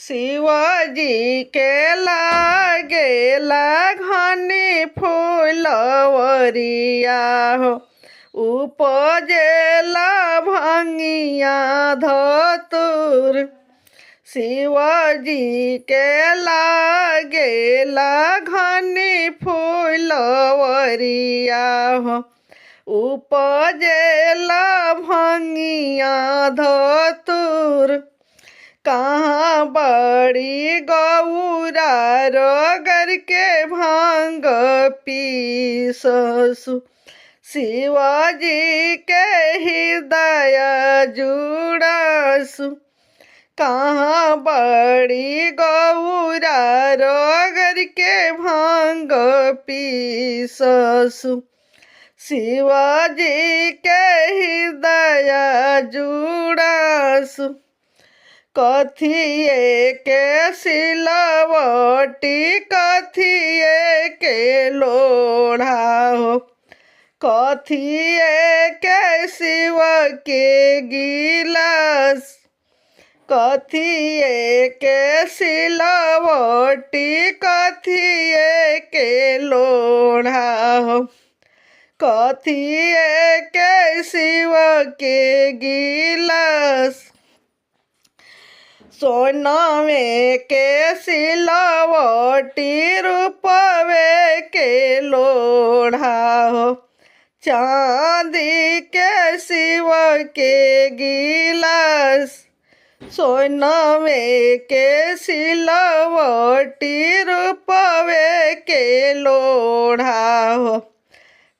शिवाजी के लागेला घनी फूलवरिया हो, उपजेला भंगिया धतुर। शिवाजी के लागेला घनी फूलवरिया हो, उपजेला भंगिया धतुर। कहाँ बड़ी गौरा रगर के भांग पीससु, शिवाजी के हृदय जुड़सु। कहाँ बड़ी गौरा रगर के भांग पीससु, शिवाजी के हृदय जुड़सु। कथिए के सिलवटी कथिए के लोढ़ा हो, कथिए के शिव के गिलास। कथिए के सिलवटी कथिए के लोढ़ा हो, कथिए के शिव के गिलास। सोनावे के सिलवटी रूपवे के लोढ़ा हो, चांदी के शिव के गिलास। सोनावे के सिलवटी रूपवे के लोढ़ा हो,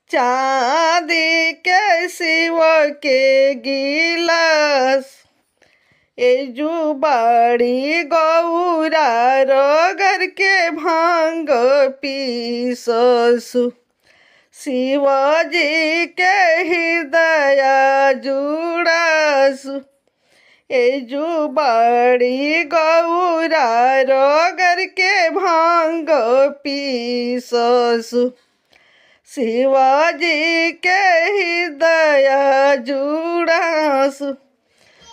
चांदी के शिव के गिलास। एजू बड़ी गौरा रगर के भांग पीससु, शिवाजी के हृदय जुड़सु। एजू बड़ी गौरा रगर के भांग पीससु, शिवाजी के हृदय जुड़सु।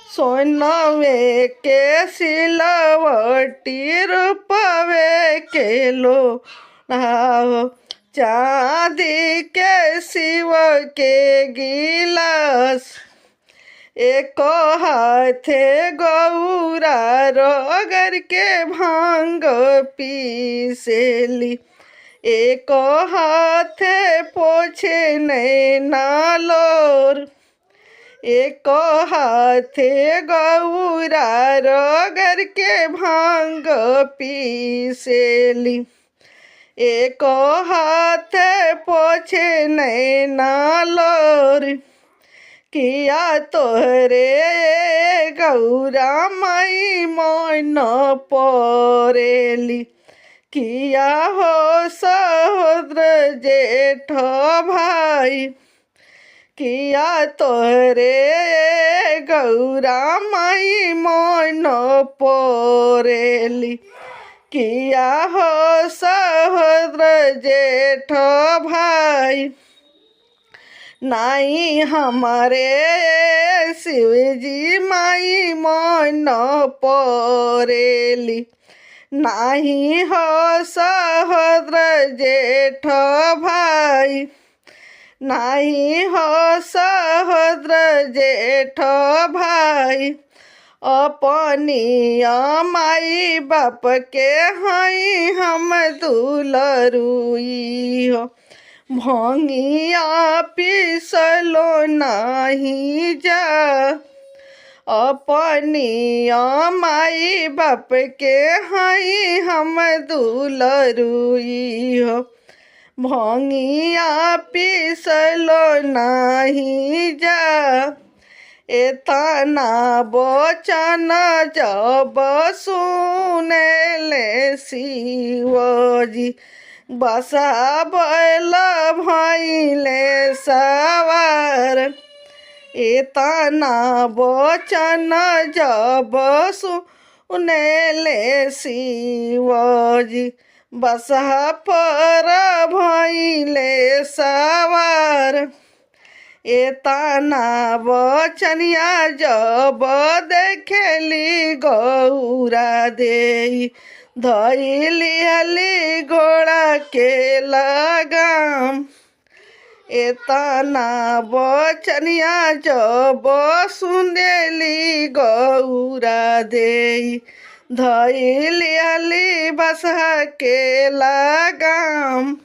सोनावे के सिलवटी रूपवे के लोढ़ा हो, चांदी के शिव के गिलास। एक हाथे गौरा रगर के भांग पीसेली, एक हाथे पोछे नैना लोर। एक हाथे गौरा रगर के भांग पीसेली, एक हाथे पोछे नैना लोर। किया तोहरे गौरा माई मन परेली, किया हो सहोदर जेठ भाई। किया तोहरे गौरा माई मन परेली, किया हो सहोदर जेठ भाई। नाई हमारे शिवजी माई मन परेली, नाही हो सहोदर जेठ भाई। नाही हो सहोदर जेठ भाई। अपनी माई बाप के हई हम दुलरुई हो, भंगिया पिसलो नाही जा। अपनी माई बाप के हई हम दुलरुई हो, भंगिया पिसलो नाही जा। एतना बचन जब सुनेले शिवजी, बसा बैल भइले सवार। एतना बचन जब सुनेले शिवजी, बसा पर भइले सवार। एतना बचनिया जब देखेली गौरा दे धैली हली घोड़ा के लगाम। एतना बचनिया जब सुनेली गौरा दे धैली हली बसहा के लगाम।